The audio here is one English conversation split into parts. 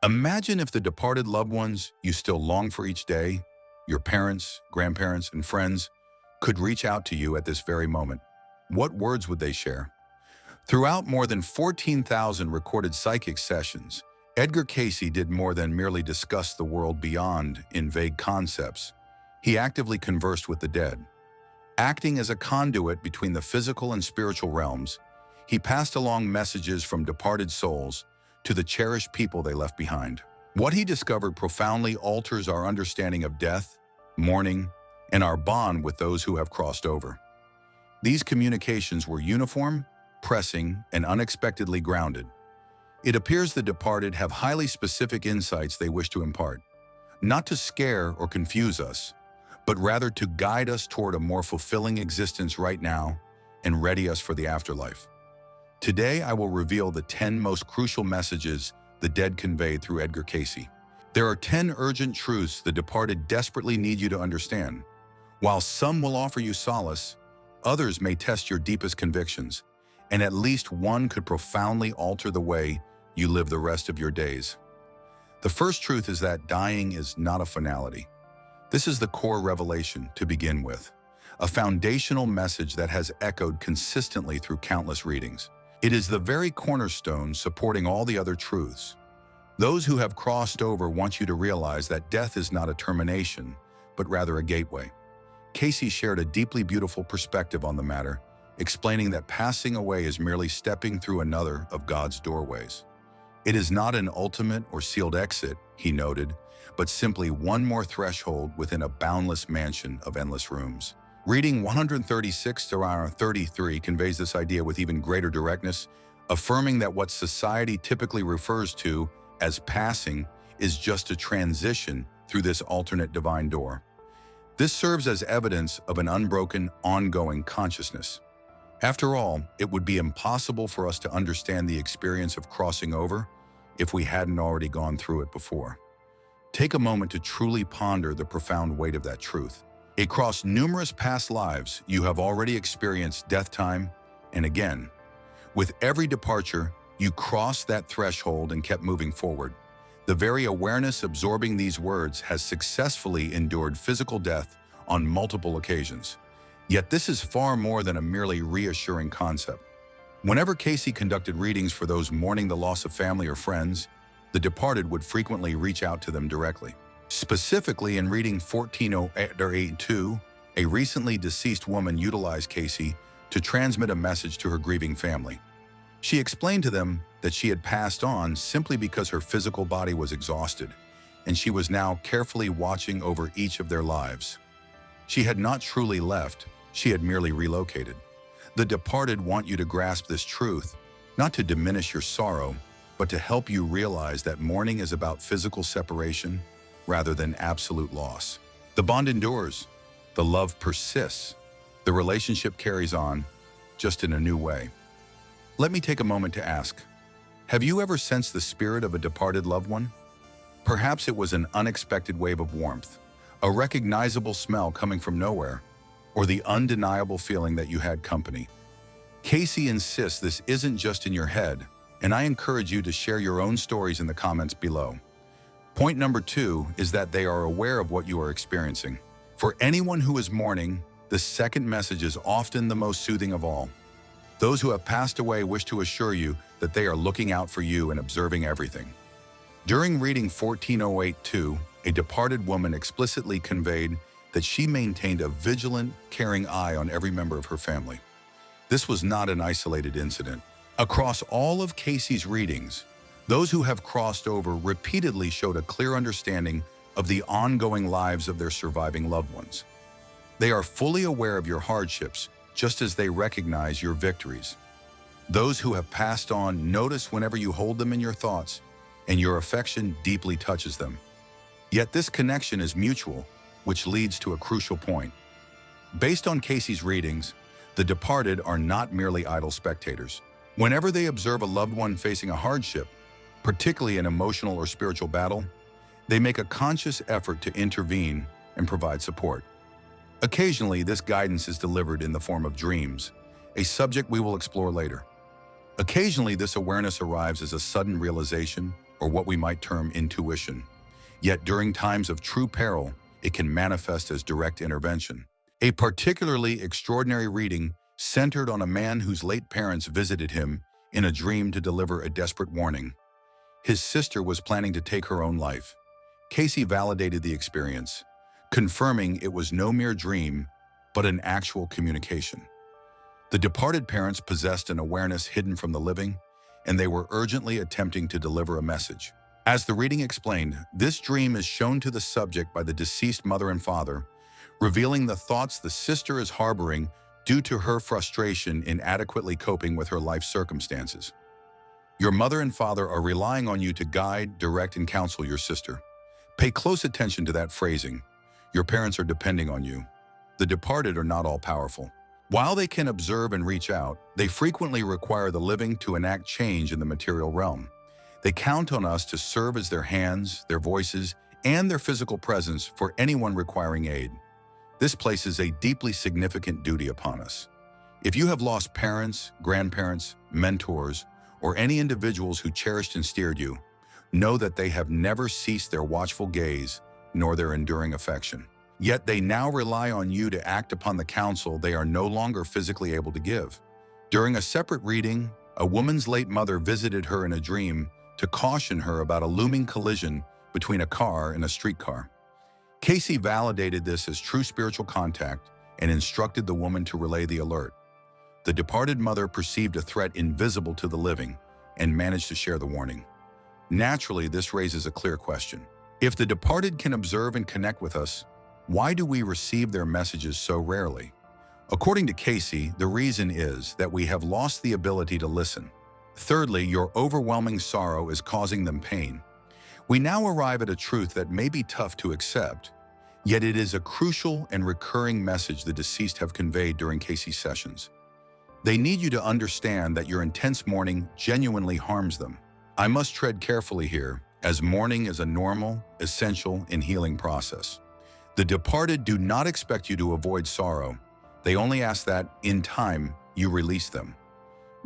Imagine if the departed loved ones you still long for each day, your parents, grandparents, and friends, could reach out to you at this very moment. What words would they share? Throughout more than 14,000 recorded psychic sessions, Edgar Cayce did more than merely discuss the world beyond in vague concepts. He actively conversed with the dead. Acting as a conduit between the physical and spiritual realms, he passed along messages from departed souls to the cherished people they left behind. What he discovered profoundly alters our understanding of death, mourning, and our bond with those who have crossed over. These communications were uniform, pressing, and unexpectedly grounded. It appears the departed have highly specific insights they wish to impart, not to scare or confuse us, but rather to guide us toward a more fulfilling existence right now and ready us for the afterlife. Today, I will reveal the 10 most crucial messages the dead conveyed through Edgar Cayce. There are 10 urgent truths the departed desperately need you to understand. While some will offer you solace, others may test your deepest convictions, and at least one could profoundly alter the way you live the rest of your days. The first truth is that dying is not a finality. This is the core revelation to begin with, a foundational message that has echoed consistently through countless readings. It is the very cornerstone supporting all the other truths. Those who have crossed over want you to realize that death is not a termination, but rather a gateway. Cayce shared a deeply beautiful perspective on the matter, explaining that passing away is merely stepping through another of God's doorways. It is not an ultimate or sealed exit, he noted, but simply one more threshold within a boundless mansion of endless rooms. Reading 136 to 33 conveys this idea with even greater directness, affirming that what society typically refers to as passing is just a transition through this alternate divine door. This serves as evidence of an unbroken, ongoing consciousness. After all, it would be impossible for us to understand the experience of crossing over if we hadn't already gone through it before. Take a moment to truly ponder the profound weight of that truth. Across numerous past lives, you have already experienced death time and again. With every departure, you crossed that threshold and kept moving forward. The very awareness absorbing these words has successfully endured physical death on multiple occasions. Yet this is far more than a merely reassuring concept. Whenever Cayce conducted readings for those mourning the loss of family or friends, the departed would frequently reach out to them directly. Specifically, in reading 1408-2, a recently deceased woman utilized Cayce to transmit a message to her grieving family. She explained to them that she had passed on simply because her physical body was exhausted, and she was now carefully watching over each of their lives. She had not truly left, she had merely relocated. The departed want you to grasp this truth, not to diminish your sorrow, but to help you realize that mourning is about physical separation rather than absolute loss. The bond endures, the love persists, the relationship carries on, just in a new way. Let me take a moment to ask, have you ever sensed the spirit of a departed loved one? Perhaps it was an unexpected wave of warmth, a recognizable smell coming from nowhere, or the undeniable feeling that you had company. Cayce insists this isn't just in your head, and I encourage you to share your own stories in the comments below. Point number 2 is that they are aware of what you are experiencing. For anyone who is mourning, the second message is often the most soothing of all. Those who have passed away wish to assure you that they are looking out for you and observing everything. During reading 1408-2, a departed woman explicitly conveyed that she maintained a vigilant, caring eye on every member of her family. This was not an isolated incident. Across all of Cayce's readings, those who have crossed over repeatedly showed a clear understanding of the ongoing lives of their surviving loved ones. They are fully aware of your hardships, just as they recognize your victories. Those who have passed on notice whenever you hold them in your thoughts, and your affection deeply touches them. Yet this connection is mutual, which leads to a crucial point. Based on Cayce's readings, the departed are not merely idle spectators. Whenever they observe a loved one facing a hardship, particularly an emotional or spiritual battle, they make a conscious effort to intervene and provide support. Occasionally, this guidance is delivered in the form of dreams, a subject we will explore later. Occasionally, this awareness arrives as a sudden realization or what we might term intuition. Yet during times of true peril, it can manifest as direct intervention. A particularly extraordinary reading centered on a man whose late parents visited him in a dream to deliver a desperate warning. His sister was planning to take her own life. Cayce validated the experience, confirming it was no mere dream, but an actual communication. The departed parents possessed an awareness hidden from the living, and they were urgently attempting to deliver a message. As the reading explained, this dream is shown to the subject by the deceased mother and father, revealing the thoughts the sister is harboring due to her frustration in adequately coping with her life circumstances. Your mother and father are relying on you to guide, direct, and counsel your sister. Pay close attention to that phrasing. Your parents are depending on you. The departed are not all-powerful. While they can observe and reach out, they frequently require the living to enact change in the material realm. They count on us to serve as their hands, their voices, and their physical presence for anyone requiring aid. This places a deeply significant duty upon us. If you have lost parents, grandparents, mentors, or any individuals who cherished and steered you, know that they have never ceased their watchful gaze nor their enduring affection. Yet they now rely on you to act upon the counsel they are no longer physically able to give. During a separate reading, a woman's late mother visited her in a dream to caution her about a looming collision between a car and a streetcar. Cayce validated this as true spiritual contact and instructed the woman to relay the alert. The departed mother perceived a threat invisible to the living and managed to share the warning. Naturally, this raises a clear question. If the departed can observe and connect with us, why do we receive their messages so rarely? According to Cayce, the reason is that we have lost the ability to listen. Thirdly, your overwhelming sorrow is causing them pain. We now arrive at a truth that may be tough to accept, yet it is a crucial and recurring message the deceased have conveyed during Cayce's sessions. They need you to understand that your intense mourning genuinely harms them. I must tread carefully here, as mourning is a normal, essential, and healing process. The departed do not expect you to avoid sorrow. They only ask that, in time, you release them.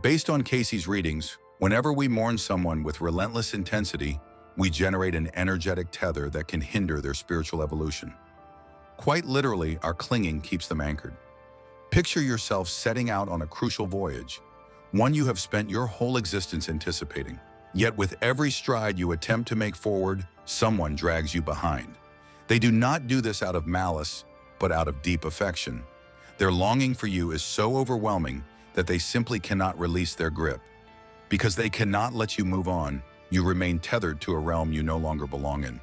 Based on Cayce's readings, whenever we mourn someone with relentless intensity, we generate an energetic tether that can hinder their spiritual evolution. Quite literally, our clinging keeps them anchored. Picture yourself setting out on a crucial voyage, one you have spent your whole existence anticipating. Yet with every stride you attempt to make forward, someone drags you behind. They do not do this out of malice, but out of deep affection. Their longing for you is so overwhelming that they simply cannot release their grip. Because they cannot let you move on, you remain tethered to a realm you no longer belong in.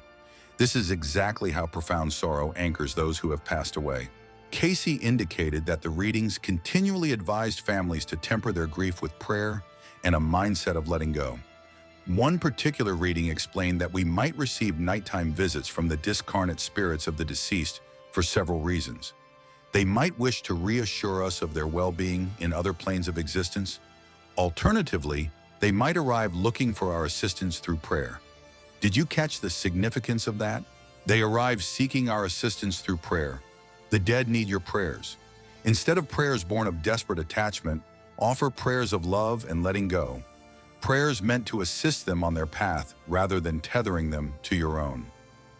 This is exactly how profound sorrow anchors those who have passed away. Cayce indicated that the readings continually advised families to temper their grief with prayer and a mindset of letting go. One particular reading explained that we might receive nighttime visits from the discarnate spirits of the deceased for several reasons. They might wish to reassure us of their well-being in other planes of existence. Alternatively, they might arrive looking for our assistance through prayer. Did you catch the significance of that? They arrive seeking our assistance through prayer. The dead need your prayers. Instead of prayers born of desperate attachment, offer prayers of love and letting go. Prayers meant to assist them on their path rather than tethering them to your own.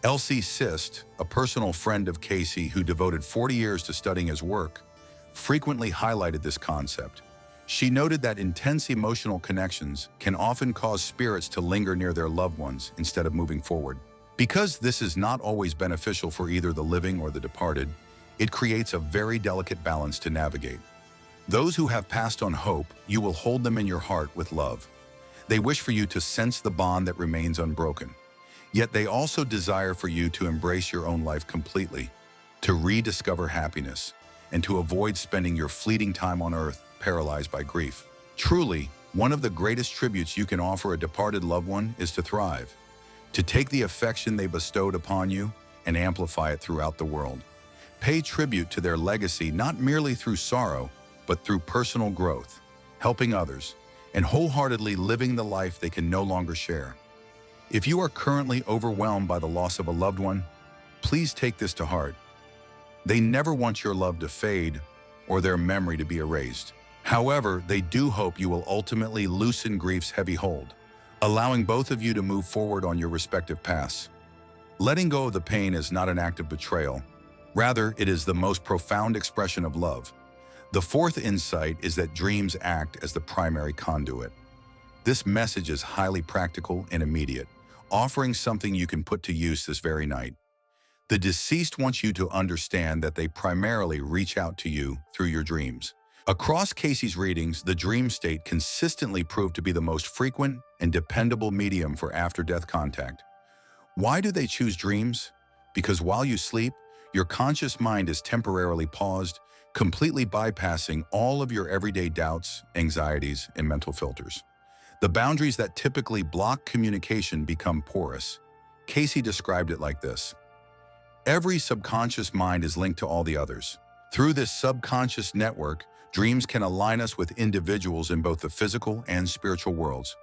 Elsie Sist, a personal friend of Cayce who devoted 40 years to studying his work, frequently highlighted this concept. She noted that intense emotional connections can often cause spirits to linger near their loved ones instead of moving forward. Because this is not always beneficial for either the living or the departed, it creates a very delicate balance to navigate. Those who have passed on hope, you will hold them in your heart with love. They wish for you to sense the bond that remains unbroken. Yet they also desire for you to embrace your own life completely, to rediscover happiness, and to avoid spending your fleeting time on earth paralyzed by grief. Truly, one of the greatest tributes you can offer a departed loved one is to thrive, to take the affection they bestowed upon you and amplify it throughout the world. Pay tribute to their legacy not merely through sorrow, but through personal growth, helping others, and wholeheartedly living the life they can no longer share. If you are currently overwhelmed by the loss of a loved one, please take this to heart. They never want your love to fade or their memory to be erased. However, they do hope you will ultimately loosen grief's heavy hold, allowing both of you to move forward on your respective paths. Letting go of the pain is not an act of betrayal. Rather, it is the most profound expression of love. The fourth insight is that dreams act as the primary conduit. This message is highly practical and immediate, offering something you can put to use this very night. The deceased wants you to understand that they primarily reach out to you through your dreams. Across Cayce's readings, the dream state consistently proved to be the most frequent and dependable medium for after-death contact. Why do they choose dreams? Because while you sleep, your conscious mind is temporarily paused, completely bypassing all of your everyday doubts, anxieties, and mental filters. The boundaries that typically block communication become porous. Cayce described it like this: every subconscious mind is linked to all the others. Through this subconscious network, dreams can align us with individuals in both the physical and spiritual worlds.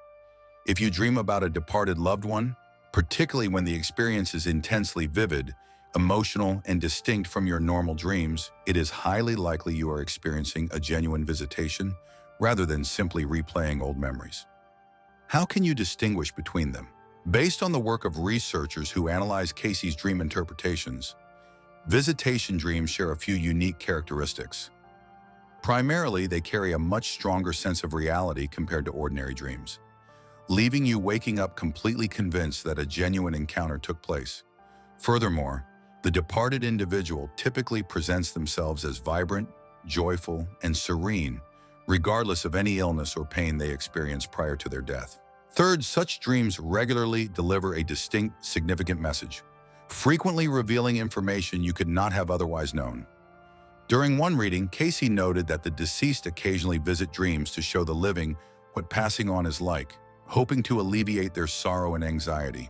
If you dream about a departed loved one, particularly when the experience is intensely vivid, emotional, and distinct from your normal dreams, it is highly likely you are experiencing a genuine visitation rather than simply replaying old memories. How can you distinguish between them? Based on the work of researchers who analyze Cayce's dream interpretations, visitation dreams share a few unique characteristics. Primarily, they carry a much stronger sense of reality compared to ordinary dreams, leaving you waking up completely convinced that a genuine encounter took place. Furthermore, the departed individual typically presents themselves as vibrant, joyful, and serene, regardless of any illness or pain they experienced prior to their death. Third, such dreams regularly deliver a distinct, significant message, frequently revealing information you could not have otherwise known. During one reading, Cayce noted that the deceased occasionally visit dreams to show the living what passing on is like, hoping to alleviate their sorrow and anxiety.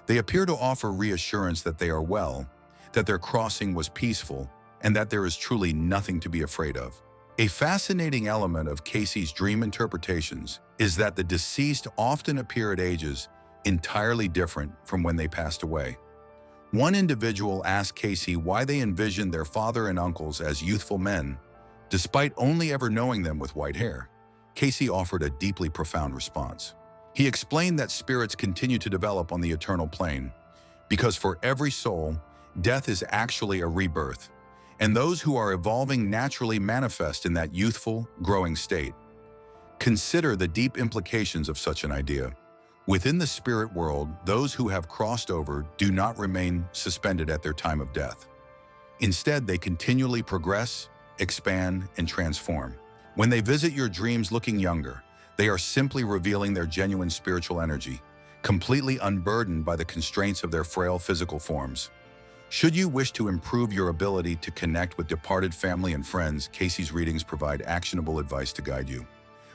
They appear to offer reassurance that they are well, that their crossing was peaceful, and that there is truly nothing to be afraid of. A fascinating element of Cayce's dream interpretations is that the deceased often appear at ages entirely different from when they passed away. One individual asked Cayce why they envisioned their father and uncles as youthful men, despite only ever knowing them with white hair. Cayce offered a deeply profound response. He explained that spirits continue to develop on the eternal plane, because for every soul, death is actually a rebirth, and those who are evolving naturally manifest in that youthful, growing state. Consider the deep implications of such an idea. Within the spirit world, those who have crossed over do not remain suspended at their time of death. Instead, they continually progress, expand, and transform. When they visit your dreams looking younger, they are simply revealing their genuine spiritual energy, completely unburdened by the constraints of their frail physical forms. Should you wish to improve your ability to connect with departed family and friends, Cayce's readings provide actionable advice to guide you.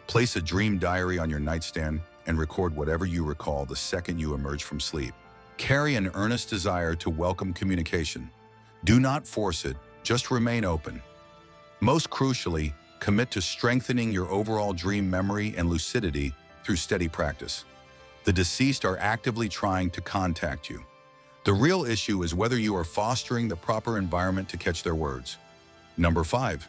Place a dream diary on your nightstand and record whatever you recall the second you emerge from sleep. Carry an earnest desire to welcome communication. Do not force it, just remain open. Most crucially, commit to strengthening your overall dream memory and lucidity through steady practice. The deceased are actively trying to contact you. The real issue is whether you are fostering the proper environment to catch their words. Number 5,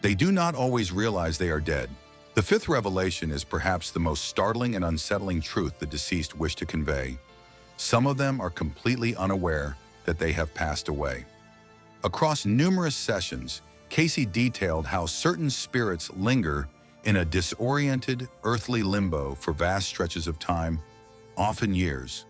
they do not always realize they are dead. The fifth revelation is perhaps the most startling and unsettling truth the deceased wish to convey. Some of them are completely unaware that they have passed away. Across numerous sessions, Cayce detailed how certain spirits linger in a disoriented, earthly limbo for vast stretches of time, often years,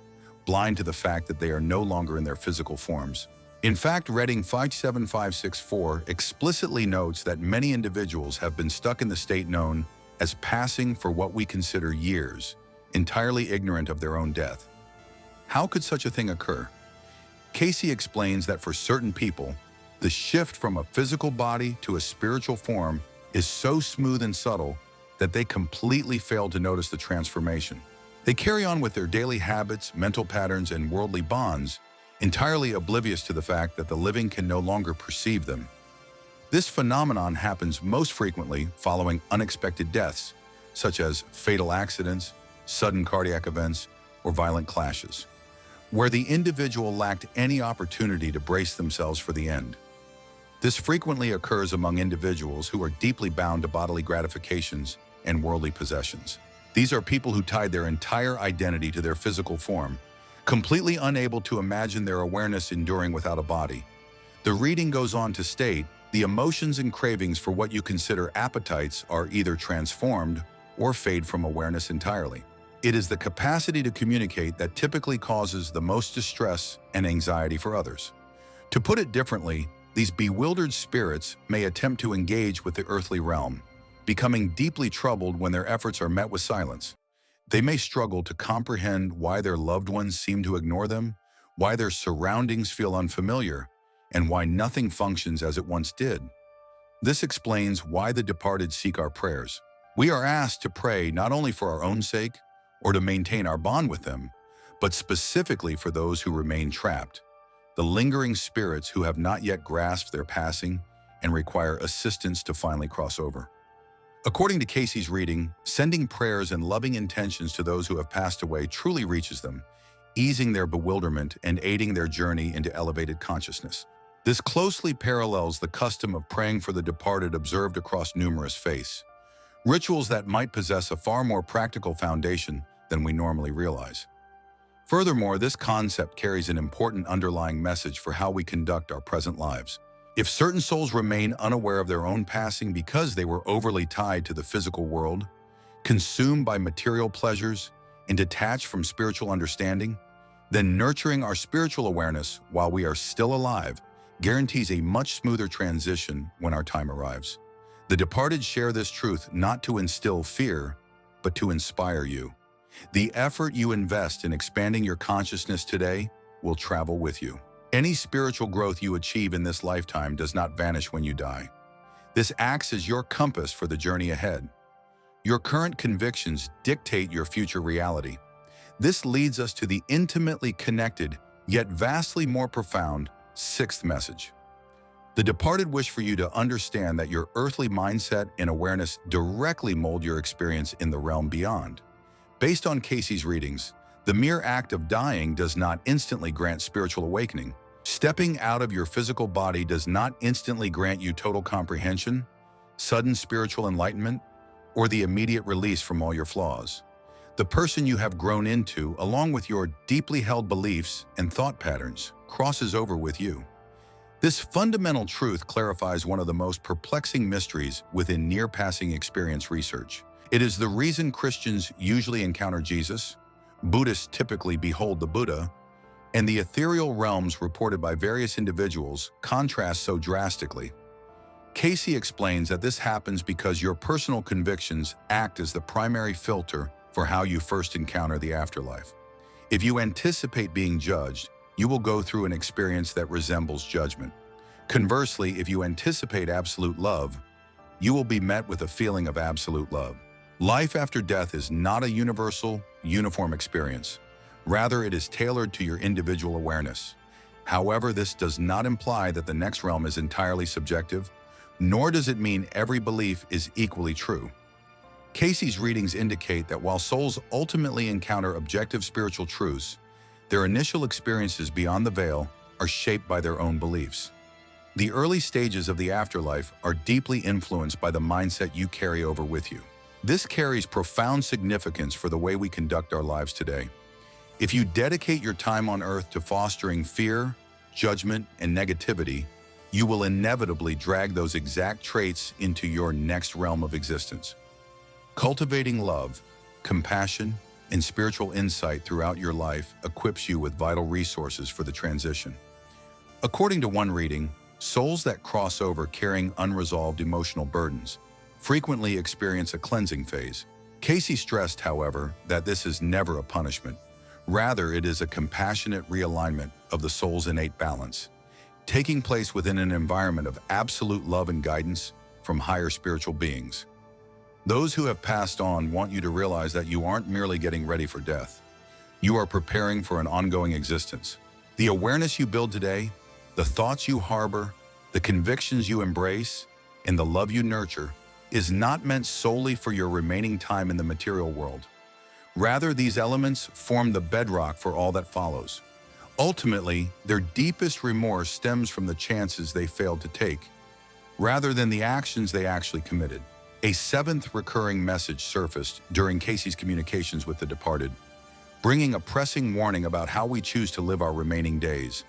blind to the fact that they are no longer in their physical forms. In fact, reading 57564 explicitly notes that many individuals have been stuck in the state known as passing for what we consider years, entirely ignorant of their own death. How could such a thing occur? Cayce explains that for certain people, the shift from a physical body to a spiritual form is so smooth and subtle that they completely fail to notice the transformation. They carry on with their daily habits, mental patterns, and worldly bonds, entirely oblivious to the fact that the living can no longer perceive them. This phenomenon happens most frequently following unexpected deaths, such as fatal accidents, sudden cardiac events, or violent clashes, where the individual lacked any opportunity to brace themselves for the end. This frequently occurs among individuals who are deeply bound to bodily gratifications and worldly possessions. These are people who tied their entire identity to their physical form, completely unable to imagine their awareness enduring without a body. The reading goes on to state, the emotions and cravings for what you consider appetites are either transformed or fade from awareness entirely. It is the capacity to communicate that typically causes the most distress and anxiety for others. To put it differently, these bewildered spirits may attempt to engage with the earthly realm, becoming deeply troubled when their efforts are met with silence. They may struggle to comprehend why their loved ones seem to ignore them, why their surroundings feel unfamiliar, and why nothing functions as it once did. This explains why the departed seek our prayers. We are asked to pray not only for our own sake or to maintain our bond with them, but specifically for those who remain trapped, the lingering spirits who have not yet grasped their passing and require assistance to finally cross over. According to Cayce's reading, sending prayers and loving intentions to those who have passed away truly reaches them, easing their bewilderment and aiding their journey into elevated consciousness. This closely parallels the custom of praying for the departed observed across numerous faiths, rituals that might possess a far more practical foundation than we normally realize. Furthermore, this concept carries an important underlying message for how we conduct our present lives. If certain souls remain unaware of their own passing because they were overly tied to the physical world, consumed by material pleasures, and detached from spiritual understanding, then nurturing our spiritual awareness while we are still alive guarantees a much smoother transition when our time arrives. The departed share this truth not to instill fear, but to inspire you. The effort you invest in expanding your consciousness today will travel with you. Any spiritual growth you achieve in this lifetime does not vanish when you die. This acts as your compass for the journey ahead. Your current convictions dictate your future reality. This leads us to the intimately connected, yet vastly more profound, sixth message. The departed wish for you to understand that your earthly mindset and awareness directly mold your experience in the realm beyond. Based on Cayce's readings, the mere act of dying does not instantly grant spiritual awakening. Stepping out of your physical body does not instantly grant you total comprehension, sudden spiritual enlightenment, or the immediate release from all your flaws. The person you have grown into, along with your deeply held beliefs and thought patterns, crosses over with you. This fundamental truth clarifies one of the most perplexing mysteries within near-passing experience research. It is the reason Christians usually encounter Jesus, Buddhists typically behold the Buddha, and the ethereal realms reported by various individuals contrast so drastically. Cayce explains that this happens because your personal convictions act as the primary filter for how you first encounter the afterlife. If you anticipate being judged, you will go through an experience that resembles judgment. Conversely, if you anticipate absolute love, you will be met with a feeling of absolute love. Life after death is not a universal, uniform experience. Rather, it is tailored to your individual awareness. However, this does not imply that the next realm is entirely subjective, nor does it mean every belief is equally true. Cayce's readings indicate that while souls ultimately encounter objective spiritual truths, their initial experiences beyond the veil are shaped by their own beliefs. The early stages of the afterlife are deeply influenced by the mindset you carry over with you. This carries profound significance for the way we conduct our lives today. If you dedicate your time on earth to fostering fear, judgment, and negativity, you will inevitably drag those exact traits into your next realm of existence. Cultivating love, compassion, and spiritual insight throughout your life equips you with vital resources for the transition. According to one reading, souls that cross over carrying unresolved emotional burdens frequently experience a cleansing phase. Cayce stressed, however, that this is never a punishment. Rather, it is a compassionate realignment of the soul's innate balance, taking place within an environment of absolute love and guidance from higher spiritual beings. Those who have passed on want you to realize that you aren't merely getting ready for death. You are preparing for an ongoing existence. The awareness you build today, the thoughts you harbor, the convictions you embrace, and the love you nurture is not meant solely for your remaining time in the material world. Rather, these elements form the bedrock for all that follows. Ultimately, their deepest remorse stems from the chances they failed to take, rather than the actions they actually committed. A seventh recurring message surfaced during Cayce's communications with the departed, bringing a pressing warning about how we choose to live our remaining days.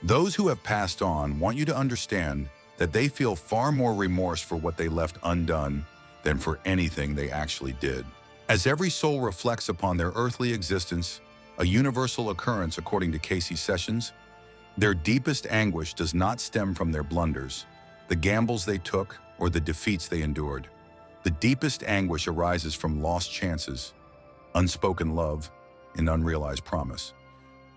Those who have passed on want you to understand that they feel far more remorse for what they left undone than for anything they actually did. As every soul reflects upon their earthly existence, a universal occurrence according to Cayce's sessions, their deepest anguish does not stem from their blunders, the gambles they took, or the defeats they endured. The deepest anguish arises from lost chances, unspoken love, and unrealized promise.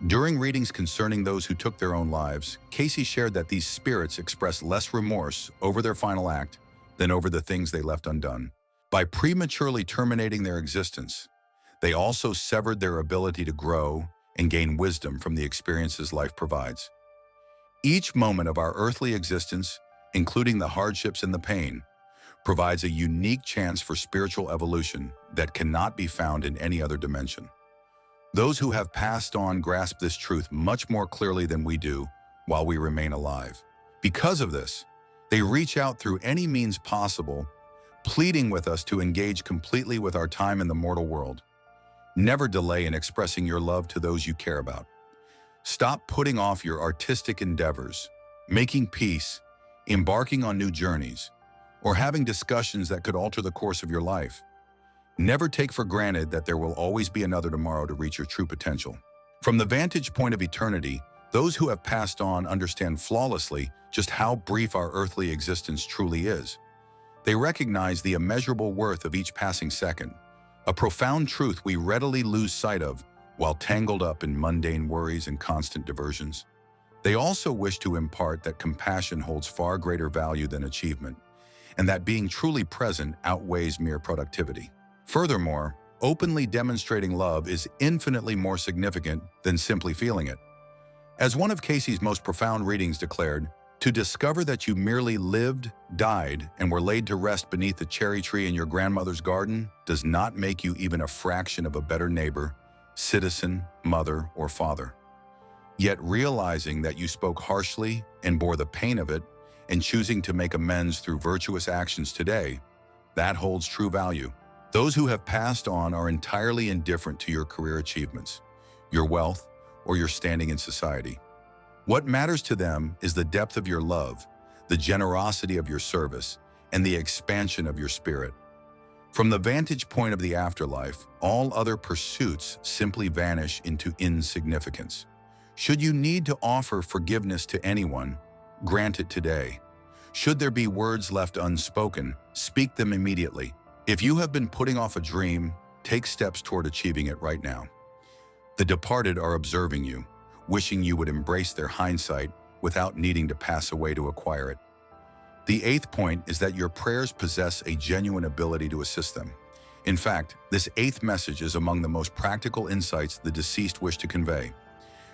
During readings concerning those who took their own lives, Cayce shared that these spirits express less remorse over their final act than over the things they left undone. By prematurely terminating their existence, they also severed their ability to grow and gain wisdom from the experiences life provides. Each moment of our earthly existence, including the hardships and the pain, provides a unique chance for spiritual evolution that cannot be found in any other dimension. Those who have passed on grasp this truth much more clearly than we do while we remain alive. Because of this, they reach out through any means possible, pleading with us to engage completely with our time in the mortal world. Never delay in expressing your love to those you care about. Stop putting off your artistic endeavors, making peace, embarking on new journeys, or having discussions that could alter the course of your life. Never take for granted that there will always be another tomorrow to reach your true potential. From the vantage point of eternity, those who have passed on understand flawlessly just how brief our earthly existence truly is. They recognize the immeasurable worth of each passing second, a profound truth we readily lose sight of while tangled up in mundane worries and constant diversions. They also wish to impart that compassion holds far greater value than achievement, and that being truly present outweighs mere productivity. Furthermore, openly demonstrating love is infinitely more significant than simply feeling it. As one of Cayce's most profound readings declared, to discover that you merely lived, died, and were laid to rest beneath the cherry tree in your grandmother's garden does not make you even a fraction of a better neighbor, citizen, mother, or father. Yet realizing that you spoke harshly and bore the pain of it, and choosing to make amends through virtuous actions today, that holds true value. Those who have passed on are entirely indifferent to your career achievements, your wealth, or your standing in society. What matters to them is the depth of your love, the generosity of your service, and the expansion of your spirit. From the vantage point of the afterlife, all other pursuits simply vanish into insignificance. Should you need to offer forgiveness to anyone, grant it today. Should there be words left unspoken, speak them immediately. If you have been putting off a dream, take steps toward achieving it right now. The departed are observing you, wishing you would embrace their hindsight without needing to pass away to acquire it. The eighth point is that your prayers possess a genuine ability to assist them. In fact, this eighth message is among the most practical insights the deceased wish to convey.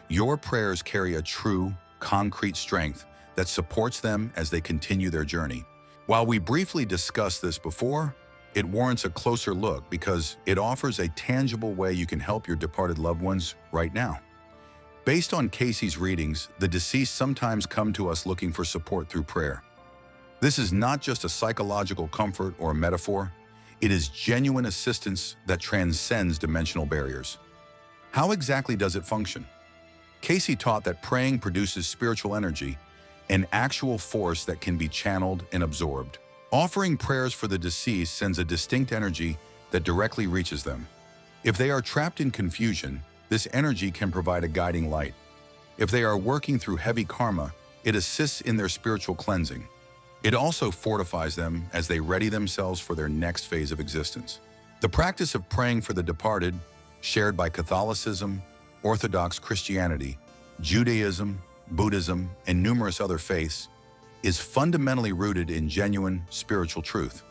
Your prayers carry a true, concrete strength that supports them as they continue their journey. While we briefly discussed this before, it warrants a closer look because it offers a tangible way you can help your departed loved ones right now. Based on Cayce's readings, the deceased sometimes come to us looking for support through prayer. This is not just a psychological comfort or a metaphor, it is genuine assistance that transcends dimensional barriers. How exactly does it function? Cayce taught that praying produces spiritual energy, an actual force that can be channeled and absorbed. Offering prayers for the deceased sends a distinct energy that directly reaches them. If they are trapped in confusion, this energy can provide a guiding light. If they are working through heavy karma, it assists in their spiritual cleansing. It also fortifies them as they ready themselves for their next phase of existence. The practice of praying for the departed, shared by Catholicism, Orthodox Christianity, Judaism, Buddhism, and numerous other faiths, is fundamentally rooted in genuine spiritual truth.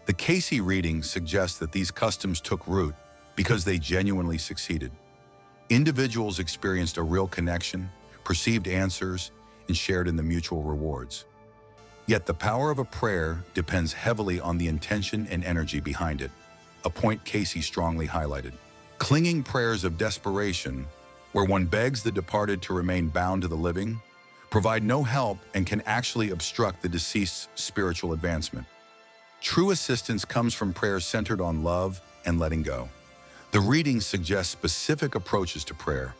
The Cayce reading suggests that these customs took root because they genuinely succeeded. Individuals experienced a real connection, perceived answers, and shared in the mutual rewards. Yet the power of a prayer depends heavily on the intention and energy behind it, a point Cayce strongly highlighted. Clinging prayers of desperation, where one begs the departed to remain bound to the living, provide no help and can actually obstruct the deceased's spiritual advancement. True assistance comes from prayers centered on love and letting go. The readings suggest specific approaches to prayer,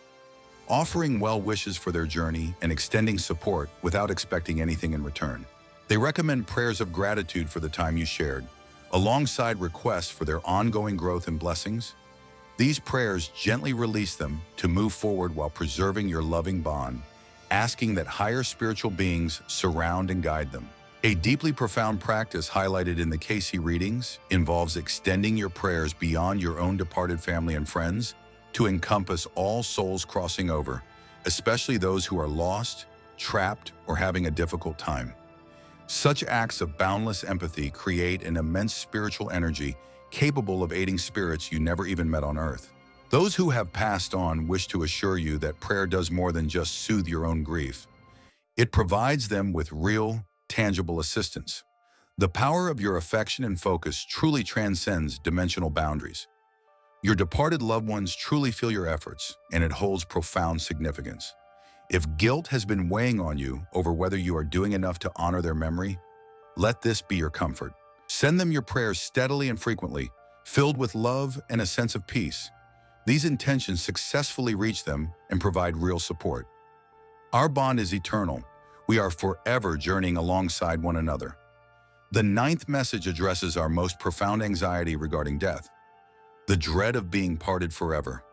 offering well wishes for their journey and extending support without expecting anything in return. They recommend prayers of gratitude for the time you shared, alongside requests for their ongoing growth and blessings. These prayers gently release them to move forward while preserving your loving bond, asking that higher spiritual beings surround and guide them. A deeply profound practice highlighted in the Cayce readings involves extending your prayers beyond your own departed family and friends to encompass all souls crossing over, especially those who are lost, trapped, or having a difficult time. Such acts of boundless empathy create an immense spiritual energy capable of aiding spirits you never even met on earth. Those who have passed on wish to assure you that prayer does more than just soothe your own grief. It provides them with real, tangible assistance. The power of your affection and focus truly transcends dimensional boundaries. Your departed loved ones truly feel your efforts, and it holds profound significance. If guilt has been weighing on you over whether you are doing enough to honor their memory, let this be your comfort. Send them your prayers steadily and frequently, filled with love and a sense of peace. These intentions successfully reach them and provide real support. Our bond is eternal. We are forever journeying alongside one another. The ninth message addresses our most profound anxiety regarding death, the dread of being parted forever.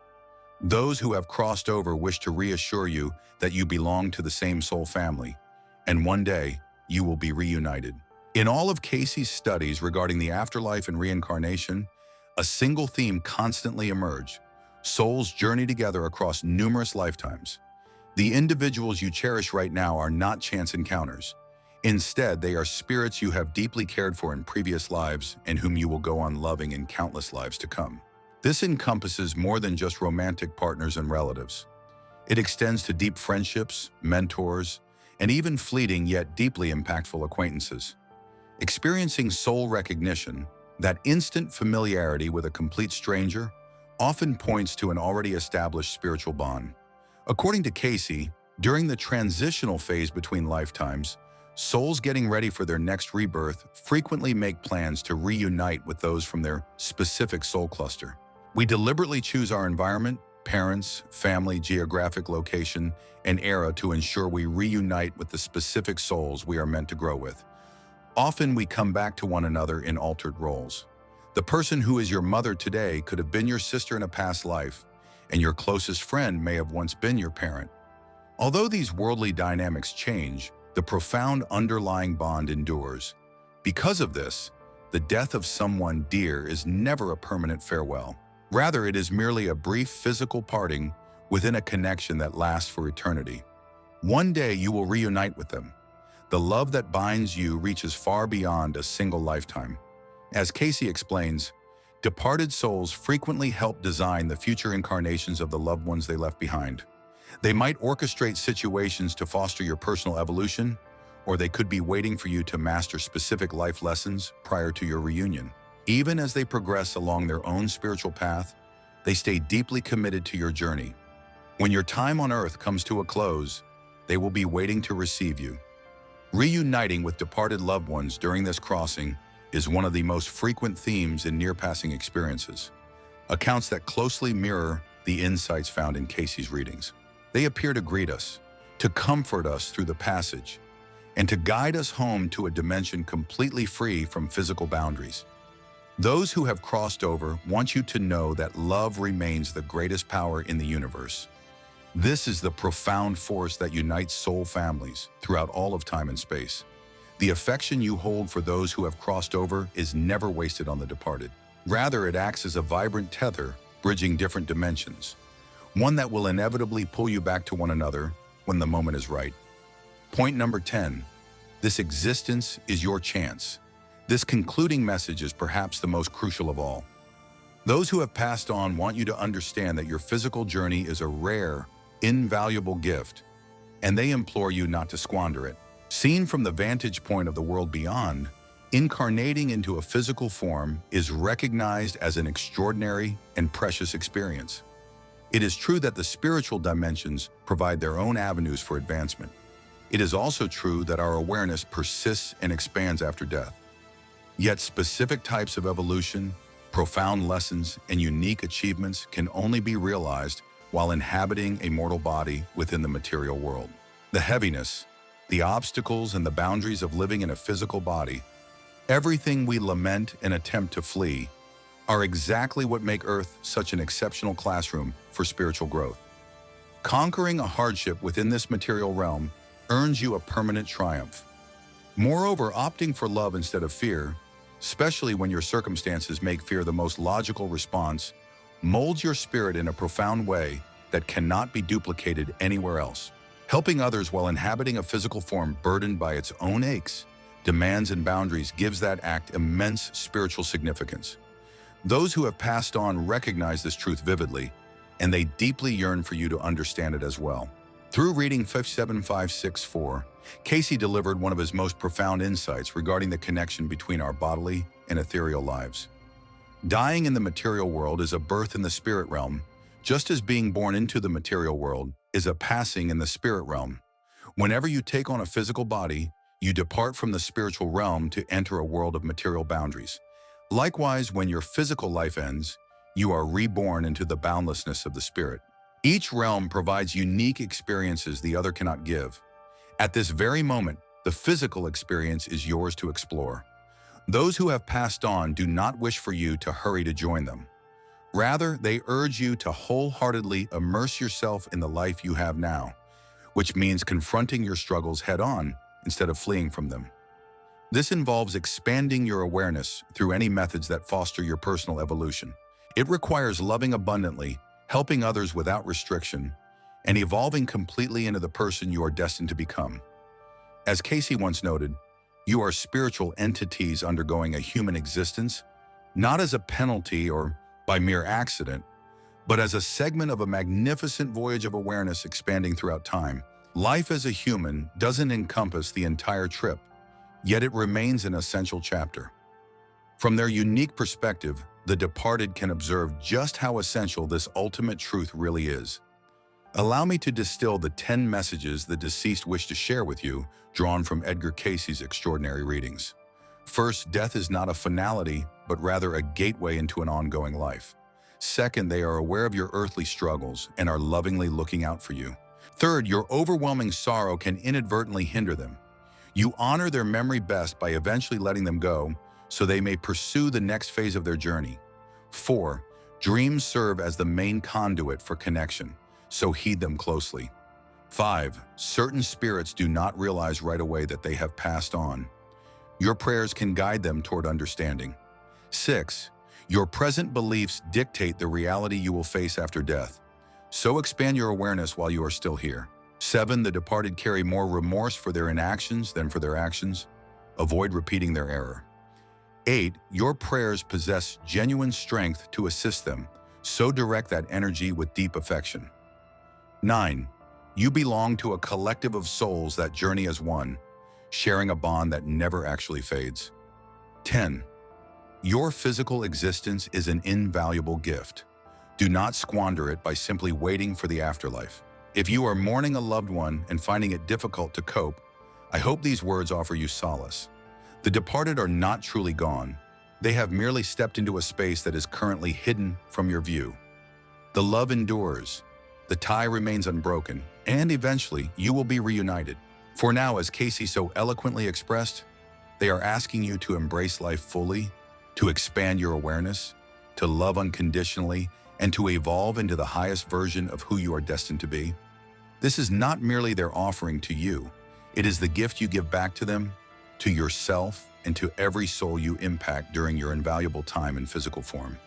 Those who have crossed over wish to reassure you that you belong to the same soul family, and one day you will be reunited. In all of Cayce's studies regarding the afterlife and reincarnation, a single theme constantly emerged: souls journey together across numerous lifetimes. The individuals you cherish right now are not chance encounters. Instead, they are spirits you have deeply cared for in previous lives and whom you will go on loving in countless lives to come. This encompasses more than just romantic partners and relatives. It extends to deep friendships, mentors, and even fleeting yet deeply impactful acquaintances. Experiencing soul recognition, that instant familiarity with a complete stranger, often points to an already established spiritual bond. According to Cayce, during the transitional phase between lifetimes, souls getting ready for their next rebirth frequently make plans to reunite with those from their specific soul cluster. We deliberately choose our environment, parents, family, geographic location, and era to ensure we reunite with the specific souls we are meant to grow with. Often we come back to one another in altered roles. The person who is your mother today could have been your sister in a past life, and your closest friend may have once been your parent. Although these worldly dynamics change, the profound underlying bond endures. Because of this, the death of someone dear is never a permanent farewell. Rather, it is merely a brief physical parting within a connection that lasts for eternity. One day you will reunite with them. The love that binds you reaches far beyond a single lifetime. As Cayce explains, departed souls frequently help design the future incarnations of the loved ones they left behind. They might orchestrate situations to foster your personal evolution, or they could be waiting for you to master specific life lessons prior to your reunion. Even as they progress along their own spiritual path, they stay deeply committed to your journey. When your time on earth comes to a close, they will be waiting to receive you. Reuniting with departed loved ones during this crossing is one of the most frequent themes in near-passing experiences, accounts that closely mirror the insights found in Cayce's readings. They appear to greet us, to comfort us through the passage, and to guide us home to a dimension completely free from physical boundaries. Those who have crossed over want you to know that love remains the greatest power in the universe. This is the profound force that unites soul families throughout all of time and space. The affection you hold for those who have crossed over is never wasted on the departed. Rather, it acts as a vibrant tether, bridging different dimensions, one that will inevitably pull you back to one another when the moment is right. Point number 10. This existence is your chance. This concluding message is perhaps the most crucial of all. Those who have passed on want you to understand that your physical journey is a rare, invaluable gift, and they implore you not to squander it. Seen from the vantage point of the world beyond, incarnating into a physical form is recognized as an extraordinary and precious experience. It is true that the spiritual dimensions provide their own avenues for advancement. It is also true that our awareness persists and expands after death. Yet specific types of evolution, profound lessons, and unique achievements can only be realized while inhabiting a mortal body within the material world. The heaviness, the obstacles, and the boundaries of living in a physical body, everything we lament and attempt to flee, are exactly what make Earth such an exceptional classroom for spiritual growth. Conquering a hardship within this material realm earns you a permanent triumph. Moreover, opting for love instead of fear, especially when your circumstances make fear the most logical response, molds your spirit in a profound way that cannot be duplicated anywhere else. Helping others while inhabiting a physical form burdened by its own aches, demands, and boundaries gives that act immense spiritual significance. Those who have passed on recognize this truth vividly, and they deeply yearn for you to understand it as well. Through reading 57564, Cayce delivered one of his most profound insights regarding the connection between our bodily and ethereal lives. Dying in the material world is a birth in the spirit realm, just as being born into the material world is a passing in the spirit realm. Whenever you take on a physical body, you depart from the spiritual realm to enter a world of material boundaries. Likewise, when your physical life ends, you are reborn into the boundlessness of the spirit. Each realm provides unique experiences the other cannot give. At this very moment, the physical experience is yours to explore. Those who have passed on do not wish for you to hurry to join them. Rather, they urge you to wholeheartedly immerse yourself in the life you have now, which means confronting your struggles head-on instead of fleeing from them. This involves expanding your awareness through any methods that foster your personal evolution. It requires loving abundantly, helping others without restriction, and evolving completely into the person you are destined to become. As Cayce once noted, you are spiritual entities undergoing a human existence, not as a penalty or by mere accident, but as a segment of a magnificent voyage of awareness expanding throughout time. Life as a human doesn't encompass the entire trip, yet it remains an essential chapter. From their unique perspective, the departed can observe just how essential this ultimate truth really is. Allow me to distill the 10 messages the deceased wish to share with you, drawn from Edgar Cayce's extraordinary readings. First, death is not a finality, but rather a gateway into an ongoing life. Second, they are aware of your earthly struggles and are lovingly looking out for you. Third, your overwhelming sorrow can inadvertently hinder them. You honor their memory best by eventually letting them go, so they may pursue the next phase of their journey. 4, dreams serve as the main conduit for connection, so heed them closely. 5, certain spirits do not realize right away that they have passed on. Your prayers can guide them toward understanding. 6, your present beliefs dictate the reality you will face after death, so expand your awareness while you are still here. 7, the departed carry more remorse for their inactions than for their actions. Avoid repeating their error. 8, your prayers possess genuine strength to assist them, so direct that energy with deep affection. 9, you belong to a collective of souls that journey as one, sharing a bond that never actually fades. 10, your physical existence is an invaluable gift. Do not squander it by simply waiting for the afterlife. If you are mourning a loved one and finding it difficult to cope, I hope these words offer you solace. The departed are not truly gone. They have merely stepped into a space that is currently hidden from your view. The love endures, the tie remains unbroken, and eventually you will be reunited. For now, as Cayce so eloquently expressed, they are asking you to embrace life fully, to expand your awareness, to love unconditionally, and to evolve into the highest version of who you are destined to be. This is not merely their offering to you. It is the gift you give back to them, to yourself, and to every soul you impact during your invaluable time in physical form.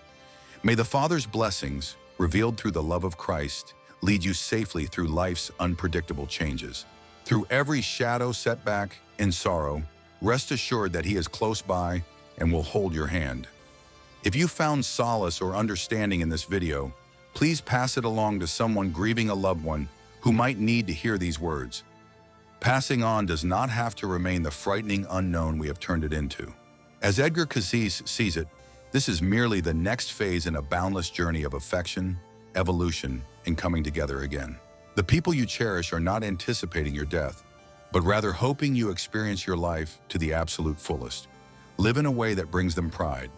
May the Father's blessings, revealed through the love of Christ, lead you safely through life's unpredictable changes. Through every shadow, setback, and sorrow, rest assured that He is close by and will hold your hand. If you found solace or understanding in this video, please pass it along to someone grieving a loved one who might need to hear these words. Passing on does not have to remain the frightening unknown we have turned it into. As Edgar Cayce sees it, this is merely the next phase in a boundless journey of affection, evolution, and coming together again. The people you cherish are not anticipating your death, but rather hoping you experience your life to the absolute fullest. Live in a way that brings them pride.